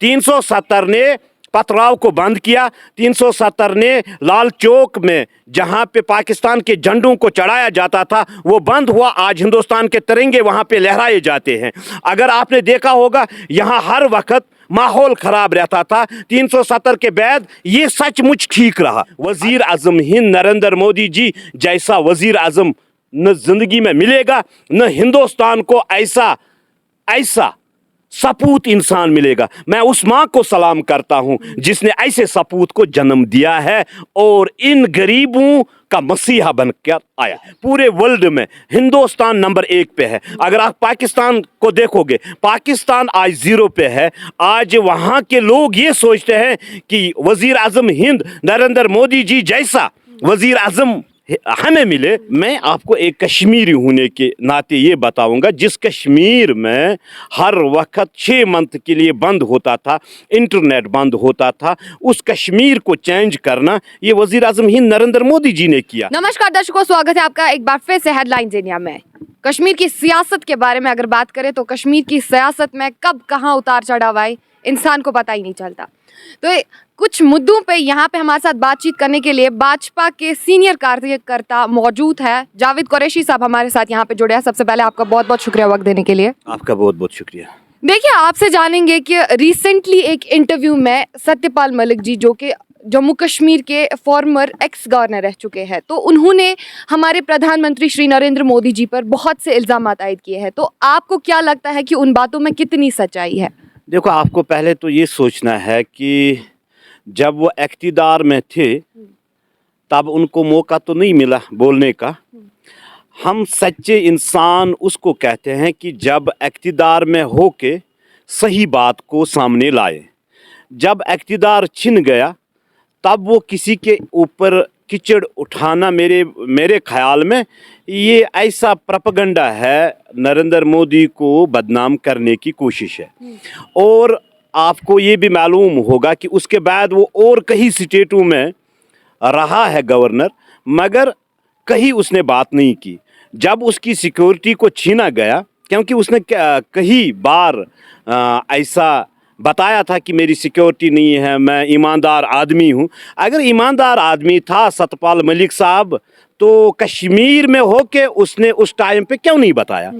370 ने पथराव को बंद किया। 370 ने लाल चौक में जहां पे पाकिस्तान के झंडों को चढ़ाया जाता था वो बंद हुआ। आज हिंदुस्तान के तिरंगे वहां पे लहराए जाते हैं। अगर आपने देखा होगा यहां हर वक्त माहौल खराब रहता था। 370 के बाद ये सचमुच ठीक रहा। वजीर आजम हिंद नरेंद्र मोदी जी जैसा वजीर आजम न जिंदगी में मिलेगा, न हिंदुस्तान को ऐसा सपूत इंसान मिलेगा। मैं उस माँ को सलाम करता हूँ जिसने ऐसे सपूत को जन्म दिया है और इन गरीबों का मसीहा बनकर आया। पूरे वर्ल्ड में हिंदुस्तान नंबर 1 पे है। अगर आप पाकिस्तान को देखोगे, पाकिस्तान आज 0 पे है। आज वहाँ के लोग ये सोचते हैं कि वजीर आजम हिंद नरेंद्र मोदी जी जैसा वजीर आजम हमें मिले। मैं आपको एक कश्मीरी होने के नाते ये बताऊंगा, जिस कश्मीर में हर वक्त 6 मंथ के लिए बंद होता था, इंटरनेट बंद होता था, उस कश्मीर को चेंज करना ये वजीर आजम हिंद नरेंद्र मोदी जी ने किया। नमस्कार दर्शकों, स्वागत है आपका एक बार फिर से हेडलाइंस इंडिया में। कश्मीर की सियासत के बारे में अगर बात करें तो कश्मीर की सियासत में कब कहाँ उतार चढ़ाव आए इंसान को पता ही नहीं चलता। तो कुछ मुद्दों पे यहाँ पे हमारे साथ बातचीत करने के लिए भाजपा के सीनियर कार्यकर्ता मौजूद है। जावेद कुरैशी साहब हमारे साथ यहाँ पे जुड़े हैं। सबसे पहले आपका बहुत बहुत शुक्रिया वक्त देने के लिए। आपका बहुत बहुत शुक्रिया। देखिए, आपसे जानेंगे कि रिसेंटली एक इंटरव्यू में सत्यपाल मलिक जी, जो कि जम्मू कश्मीर के फॉर्मर एक्स गवर्नर रह चुके हैं, तो उन्होंने हमारे प्रधानमंत्री श्री नरेंद्र मोदी जी पर बहुत से इल्ज़ाम आयद किए हैं। तो आपको क्या लगता है कि उन बातों में कितनी सच्चाई है? देखो, आपको पहले तो ये सोचना है कि जब वो इक़्तिदार में थे तब उनको मौका तो नहीं मिला बोलने का। हम सच्चे इंसान उसको कहते हैं कि जब इक़्तिदार में हो के सही बात को सामने लाए। जब इक़्तिदार छिन गया तब वो किसी के ऊपर कीचड़ उठाना मेरे ख्याल में ये ऐसा प्रोपेगेंडा है, नरेंद्र मोदी को बदनाम करने की कोशिश है। और आपको ये भी मालूम होगा कि उसके बाद वो और कई स्टेटों में रहा है गवर्नर, मगर कहीं उसने बात नहीं की। जब उसकी सिक्योरिटी को छीना गया, क्योंकि उसने कई बार ऐसा बताया था कि मेरी सिक्योरिटी नहीं है, मैं ईमानदार आदमी हूँ। अगर ईमानदार आदमी था सत्यपाल मलिक साहब तो कश्मीर में होके उसने उस टाइम पे क्यों नहीं बताया?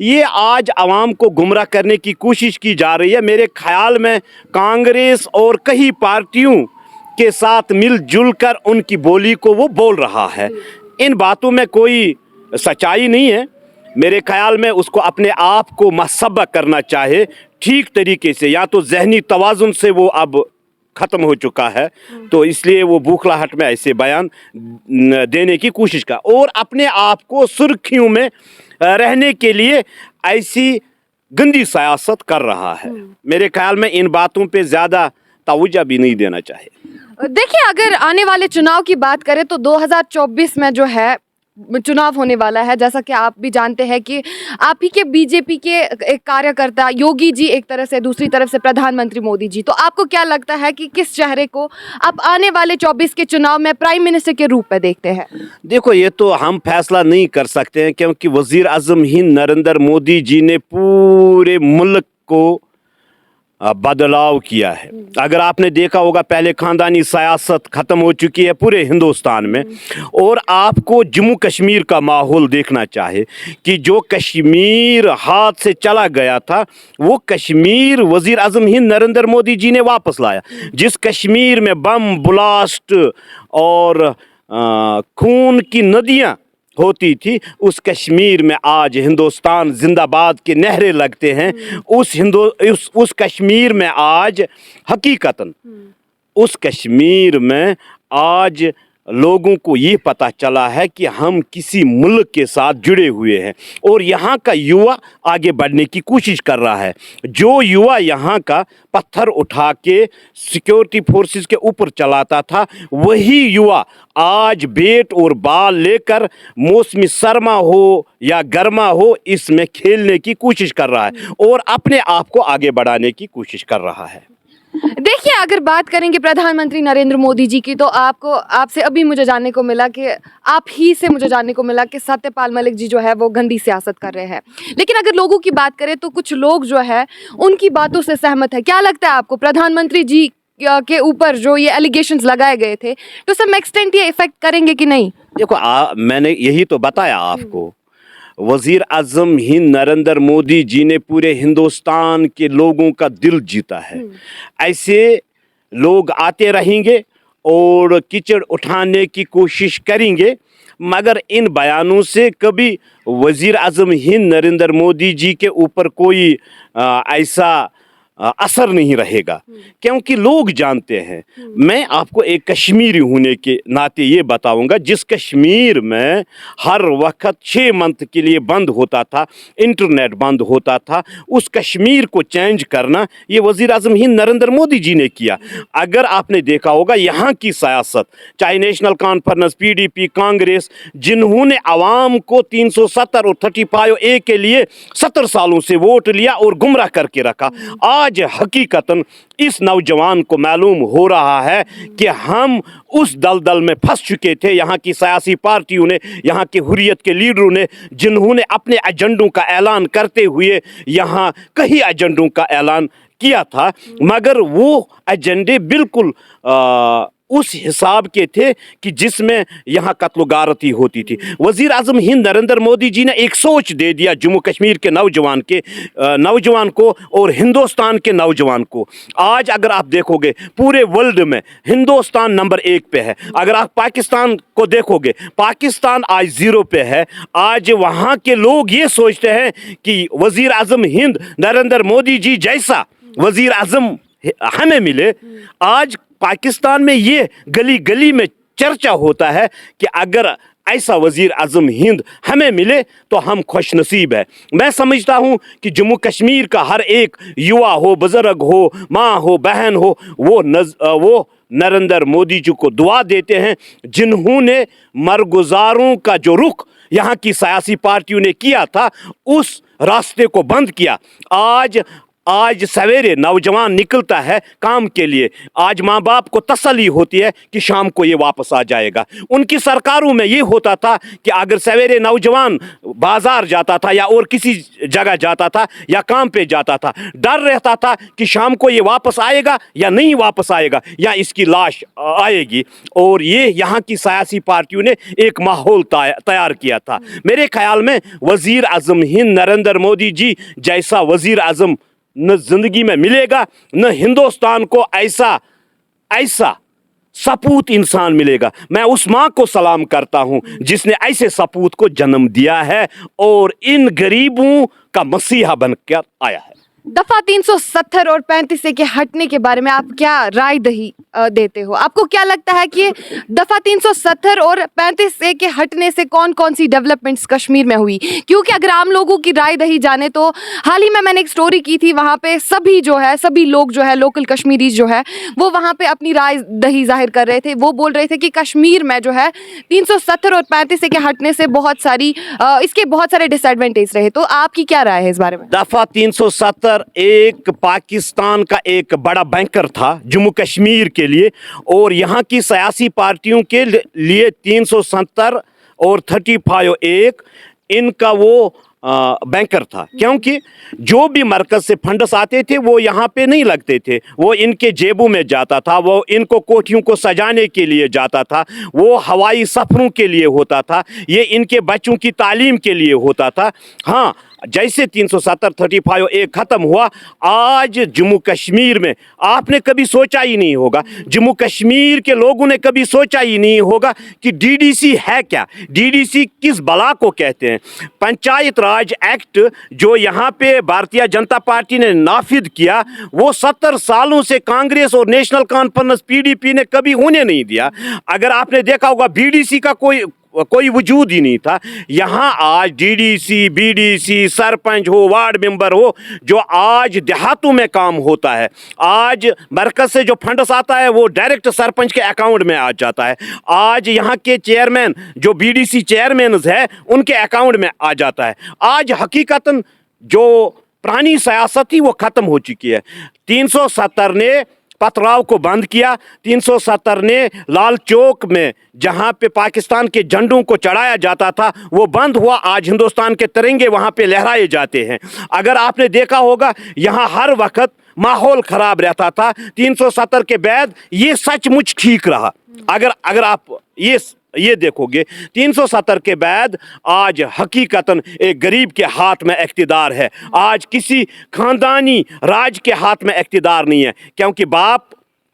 ये आज आवाम को गुमराह करने की कोशिश की जा रही है। मेरे ख्याल में कांग्रेस और कई पार्टियों के साथ मिलजुल कर उनकी बोली को वो बोल रहा है। इन बातों में कोई सच्चाई नहीं है। मेरे ख्याल में उसको अपने आप को मसब्बा करना चाहे ठीक तरीके से, या तो जहनी तवाज़ुन से वो अब ख़त्म हो चुका है, तो इसलिए वो बौखलाहट में ऐसे बयान देने की कोशिश का, और अपने आप को सुर्खियों में रहने के लिए ऐसी गंदी सियासत कर रहा है। मेरे ख्याल में इन बातों पे ज़्यादा तवज्जो भी नहीं देना चाहिए। देखिए, अगर आने वाले चुनाव की बात करें तो 2024 में जो है चुनाव होने वाला है। जैसा कि आप भी जानते हैं कि आप ही के बीजेपी के एक कार्यकर्ता योगी जी एक तरह से, दूसरी तरफ से प्रधानमंत्री मोदी जी, तो आपको क्या लगता है कि किस चेहरे को आप आने वाले 24 के चुनाव में प्राइम मिनिस्टर के रूप में देखते हैं? देखो, ये तो हम फैसला नहीं कर सकते हैं, क्योंकि वजीर आजम हिंद नरेंद्र मोदी जी ने पूरे मुल्क को बदलाव किया है। अगर आपने देखा होगा, पहले खानदानी सियासत ख़त्म हो चुकी है पूरे हिंदुस्तान में, और आपको जम्मू कश्मीर का माहौल देखना चाहे कि जो कश्मीर हाथ से चला गया था वो कश्मीर वज़ीर आज़म हिंद नरेंद्र मोदी जी ने वापस लाया। जिस कश्मीर में बम ब्लास्ट और खून की नदियाँ होती थी, उस कश्मीर में आज हिंदुस्तान जिंदाबाद के नहरे लगते हैं। उस कश्मीर में आज हकीकतन उस कश्मीर में आज लोगों को ये पता चला है कि हम किसी मुल्क के साथ जुड़े हुए हैं, और यहाँ का युवा आगे बढ़ने की कोशिश कर रहा है। जो युवा यहाँ का पत्थर उठा के सिक्योरिटी फोर्सेस के ऊपर चलाता था, वही युवा आज बेट और बाल लेकर मौसमी सरमा हो या गर्मा हो, इसमें खेलने की कोशिश कर रहा है और अपने आप को आगे बढ़ाने की कोशिश कर रहा है। देखिए, अगर बात करेंगे प्रधानमंत्री नरेंद्र मोदी जी की, तो आपसे अभी मुझे जानने को मिला कि आप ही से मुझे जानने को मिला कि सत्यपाल मलिक जी जो है वो गंदी सियासत कर रहे हैं। लेकिन अगर लोगों की बात करें तो कुछ लोग जो है उनकी बातों से सहमत है। क्या लगता है आपको, प्रधानमंत्री जी के ऊपर जो ये एलिगेशंस लगाए गए थे तो सम एक्सटेंट ये इफेक्ट करेंगे कि नहीं? देखो मैंने यही तो बताया आपको, वजीर आजम हिंद नरेंद्र मोदी जी ने पूरे हिंदुस्तान के लोगों का दिल जीता है। ऐसे लोग आते रहेंगे और कीचड़ उठाने की कोशिश करेंगे, मगर इन बयानों से कभी वजीर आजम हिंद नरेंद्र मोदी जी के ऊपर कोई ऐसा असर नहीं रहेगा, क्योंकि लोग जानते हैं। मैं आपको एक कश्मीरी होने के नाते ये बताऊंगा, जिस कश्मीर में हर वक्त 6 मंथ के लिए बंद होता था, इंटरनेट बंद होता था, उस कश्मीर को चेंज करना ये वजीर आजम हिंद नरेंद्र मोदी जी ने किया। अगर आपने देखा होगा यहाँ की सियासत, चाहे नेशनल कॉन्फ्रेंस, PDP, कांग्रेस, जिन्होंने आवाम को 370 और 35A के लिए 70 सालों से वोट लिया और गुमराह करके रखा, आज हकीकतन इस नौजवान को मालूम हो रहा है कि हम उस दलदल में फंस चुके थे। यहाँ की सियासी पार्टियों ने, यहाँ के हुर्रियत के लीडरों ने, जिन्होंने अपने एजेंडों का ऐलान करते हुए यहाँ कई एजेंडों का ऐलान किया था, मगर वो एजेंडे बिल्कुल उस हिसाब के थे कि जिसमें यहाँ कत्ल-गारती होती थी। वजीर आजम हिंद नरेंद्र मोदी जी ने एक सोच दे दिया जम्मू कश्मीर के नौजवान को और हिंदुस्तान के नौजवान को। आज अगर आप देखोगे पूरे वर्ल्ड में हिंदुस्तान नंबर 1 पे है। अगर आप पाकिस्तान को देखोगे, पाकिस्तान आज 0 पे है। आज वहाँ के लोग ये सोचते हैं कि वजीर आजम हिंद नरेंद्र मोदी जी जैसा वजीर आजम हमें मिले। आज पाकिस्तान में ये गली गली में चर्चा होता है कि अगर ऐसा वजीर आजम हिंद हमें मिले तो हम खुशनसीब है। मैं समझता हूँ कि जम्मू कश्मीर का हर एक युवा हो, बुजुर्ग हो, माँ हो, बहन हो, वो नरेंद्र मोदी जी को दुआ देते हैं, जिन्होंने मरगुजारों का जो रुख यहाँ की सियासी पार्टियों ने किया था, उस रास्ते को बंद किया। आज सवेरे नौजवान निकलता है काम के लिए, आज माँ बाप को तसल्ली होती है कि शाम को ये वापस आ जाएगा। उनकी सरकारों में ये होता था कि अगर सवेरे नौजवान बाजार जाता था या और किसी जगह जाता था या काम पे जाता था, डर रहता था कि शाम को ये वापस आएगा या नहीं वापस आएगा, या इसकी लाश आएगी। और ये यहाँ की सियासी पार्टियों ने एक माहौल तैयार किया था। मेरे ख्याल में वजीर आजम हिंद नरेंद्र मोदी जी जैसा वजीर आजम न जिंदगी में मिलेगा, न हिंदुस्तान को ऐसा सपूत इंसान मिलेगा। मैं उस माँ को सलाम करता हूँ जिसने ऐसे सपूत को जन्म दिया है और इन गरीबों का मसीहा बनकर आया है। दफा 370 और 35A के हटने के बारे में आप क्या राय देते हो? आपको क्या लगता है कि दफा 370 और 35A के हटने से कौन कौन सी डेवलपमेंट्स कश्मीर में हुई? क्योंकि अगर आम लोगों की राय दही जाने तो हाल ही में मैंने एक स्टोरी की थी, वहाँ पे सभी लोग जो है, लोकल कश्मीरी जो है, वो वहाँ पे अपनी राय दही जाहिर कर रहे थे। वो बोल रहे थे कि कश्मीर में जो है 370 और 35A के हटने से इसके बहुत सारे डिसएडवांटेज रहे। तो आपकी क्या राय है इस बारे में? दफा 370 एक पाकिस्तान का एक बड़ा बैंकर था जम्मू कश्मीर के लिए, और यहाँ की सियासी पार्टियों के लिए 370 और 35A इनका वो बैंकर था, क्योंकि जो भी मरकज से फंड्स आते थे वो यहाँ पे नहीं लगते थे, वो इनके जेबों में जाता था, वो इनको कोठियों को सजाने के लिए जाता था, वो हवाई सफरों के लिए होता था, ये इनके बच्चों की तालीम के लिए होता था। हाँ, जैसे 370 35A खत्म हुआ, आज जम्मू कश्मीर में आपने कभी सोचा ही नहीं होगा, जम्मू कश्मीर के लोगों ने कभी सोचा ही नहीं होगा कि DDC है क्या, DDC किस बला को कहते हैं। पंचायत राज एक्ट जो यहाँ पे भारतीय जनता पार्टी ने नाफिद किया, वो 70 सालों से कांग्रेस और नेशनल कॉन्फ्रेंस PDP ने कभी होने नहीं दिया। अगर आपने देखा होगा BDC का कोई वजूद ही नहीं था। यहाँ आज DDC, BDC, सरपंच हो, वार्ड मेंबर हो, जो आज देहातों में काम होता है, आज मरकज से जो फंड्स आता है वो डायरेक्ट सरपंच के अकाउंट में आ जाता है। आज यहाँ के चेयरमैन जो BDC चेयरमैन है उनके अकाउंट में आ जाता है। आज हकीकतन जो पुरानी सियासत थी वो ख़त्म हो चुकी है। 370 ने पथराव को बंद किया। 370 ने लाल चौक में जहां पे पाकिस्तान के झंडों को चढ़ाया जाता था वो बंद हुआ। आज हिंदुस्तान के तिरंगे वहां पे लहराए जाते हैं। अगर आपने देखा होगा यहाँ हर वक्त माहौल खराब रहता था। 370 के बाद ये सचमुच ठीक रहा। अगर आप ये देखोगे 370 के बाद आज हकीकतन एक गरीब के हाथ में इख्तिदार है। आज किसी खानदानी राज के हाथ में इख्तिदार नहीं है, क्योंकि बाप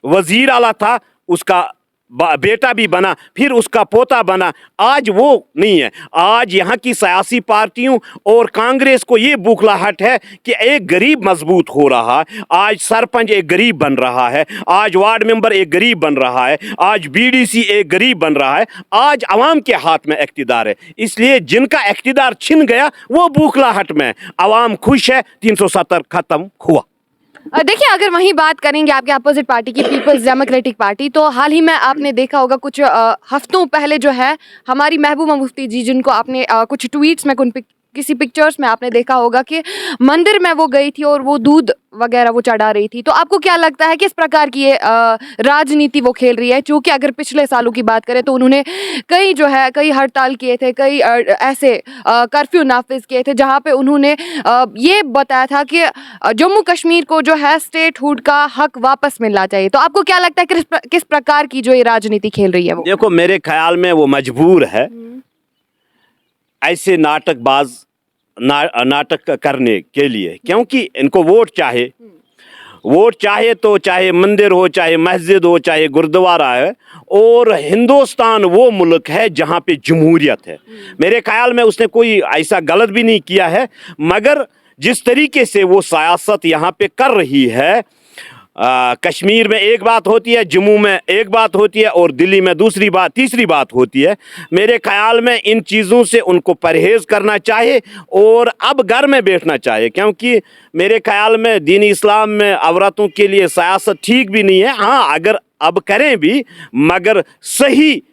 वजीर आला था, उसका बेटा भी बना, फिर उसका पोता बना। आज वो नहीं है। आज यहाँ की सियासी पार्टियों और कांग्रेस को ये बौखलाहट है कि एक गरीब मजबूत हो रहा है। आज सरपंच एक गरीब बन रहा है, आज वार्ड मेंबर एक गरीब बन रहा है, आज बीडीसी एक गरीब बन रहा है। आज अवाम के हाथ में इख्तिदार है, इसलिए जिनका इख्तिदार छिन गया वो बौखलाहट में। अवाम खुश है, 370 खत्म हुआ। देखिए, अगर वहीं बात करेंगे आपके अपोजिट पार्टी की पीपल्स डेमोक्रेटिक पार्टी, तो हाल ही में आपने देखा होगा कुछ हफ्तों पहले जो है हमारी महबूबा मुफ्ती जी, जिनको आपने कुछ ट्वीट्स में किसी पिक्चर्स में आपने देखा होगा कि मंदिर में वो गई थी और वो दूध वगैरह वो चढ़ा रही थी। तो आपको क्या लगता है किस प्रकार की ये राजनीति वो खेल रही है? क्योंकि अगर पिछले सालों की बात करें तो उन्होंने कई हड़ताल किए थे, कई ऐसे कर्फ्यू नाफिज किए थे जहाँ पे उन्होंने ये बताया था कि जम्मू कश्मीर को जो है स्टेटहुड का हक वापस मिलना चाहिए। तो आपको क्या लगता है कि किस प्रकार की जो ये राजनीति खेल रही है वो? देखो, मेरे ख्याल में वो मजबूर है ऐसे नाटक करने के लिए, क्योंकि इनको वोट चाहे तो चाहे मंदिर हो, चाहे मस्जिद हो, चाहे गुरुद्वारा है। और हिंदुस्तान वो मुल्क है जहाँ पे जमहूरियत है। मेरे ख्याल में उसने कोई ऐसा गलत भी नहीं किया है, मगर जिस तरीके से वो सियासत यहाँ पे कर रही है, कश्मीर में एक बात होती है, जम्मू में एक बात होती है और दिल्ली में तीसरी बात होती है। मेरे ख्याल में इन चीज़ों से उनको परहेज़ करना चाहिए और अब घर में बैठना चाहिए, क्योंकि मेरे ख्याल में दीन इस्लाम में औरतों के लिए सियासत ठीक भी नहीं है। हाँ, अगर अब करें भी, मगर सही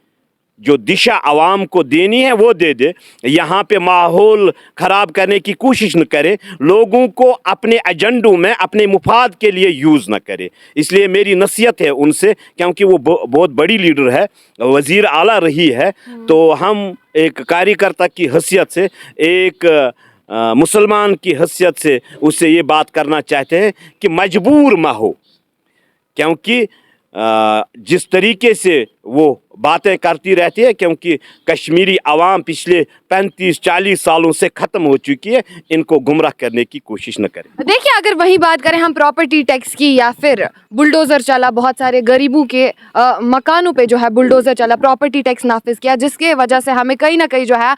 जो दिशा आवाम को देनी है वो दे दे। यहाँ पे माहौल ख़राब करने की कोशिश न करे, लोगों को अपने एजेंडों में अपने मुफाद के लिए यूज़ न करे। इसलिए मेरी नसीहत है उनसे, क्योंकि वो बहुत बड़ी लीडर है, वज़ीर आला रही है। तो हम एक कार्यकर्ता की हैसियत से, एक मुसलमान की हैसियत से उससे ये बात करना चाहते हैं कि मजबूर ना हो, क्योंकि जिस तरीके से वो बातें करती रहती है, क्योंकि कश्मीरी आवाम पिछले 35-40 सालों से ख़त्म हो चुकी है। इनको गुमराह करने की कोशिश न करें। देखिए, अगर वही बात करें हम प्रॉपर्टी टैक्स की, या फिर बुलडोज़र चला, बहुत सारे गरीबों के मकानों पे जो है बुलडोज़र चला, प्रॉपर्टी टैक्स नाफिज किया, जिसके वजह से हमें कहीं ना कहीं जो है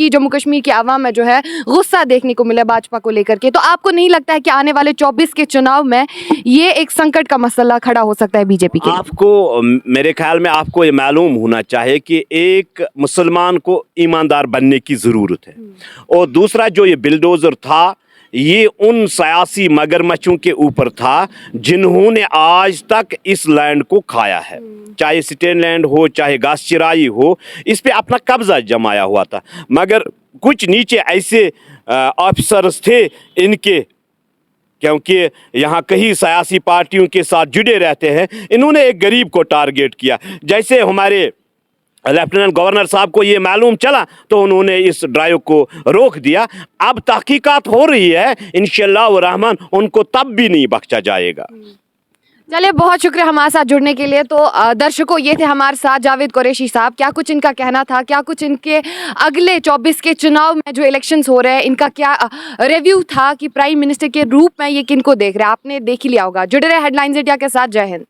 जम्मू कश्मीर की आवाम में जो है गुस्सा देखने को मिला भाजपा को लेकर के। तो आपको नहीं लगता है कि आने वाले 24 के चुनाव में ये एक संकट का मसला खड़ा हो सकता है बीजेपी के? आपको, मेरे ख्याल में आपको ये मालूम होना चाहिए कि एक मुसलमान को ईमानदार बनने की ज़रूरत है, और दूसरा जो ये बिल्डोज़र था, ये उन सियासी मगरमच्छों के ऊपर था जिन्होंने आज तक इस लैंड को खाया है, चाहे स्टेन लैंड हो, चाहे घास चिराई हो, इस पे अपना कब्जा जमाया हुआ था। मगर कुछ नीचे ऐसे ऑफिसर्स थे इनके, क्योंकि यहाँ कई सियासी पार्टियों के साथ जुड़े रहते हैं, इन्होंने एक गरीब को टारगेट किया। जैसे हमारे लेफ्टिनेंट गवर्नर साहब को ये मालूम चला तो उन्होंने इस ड्राइव को रोक दिया। अब तहकीकात हो रही है, इंशाअल्लाह रहमान उनको तब भी नहीं बख्शा जाएगा। चलिए, बहुत शुक्रिया हमारे साथ जुड़ने के लिए। तो दर्शकों, ये थे हमारे साथ जावेद कुरैशी साहब। क्या कुछ इनका कहना था, क्या कुछ इनके अगले 24 के चुनाव में जो इलेक्शंस हो रहे हैं इनका क्या रिव्यू था कि प्राइम मिनिस्टर के रूप में ये किनको देख रहे हैं, आपने देख ही लिया होगा। जुड़े रहे हेडलाइंस इंडिया के साथ। जय हिंद।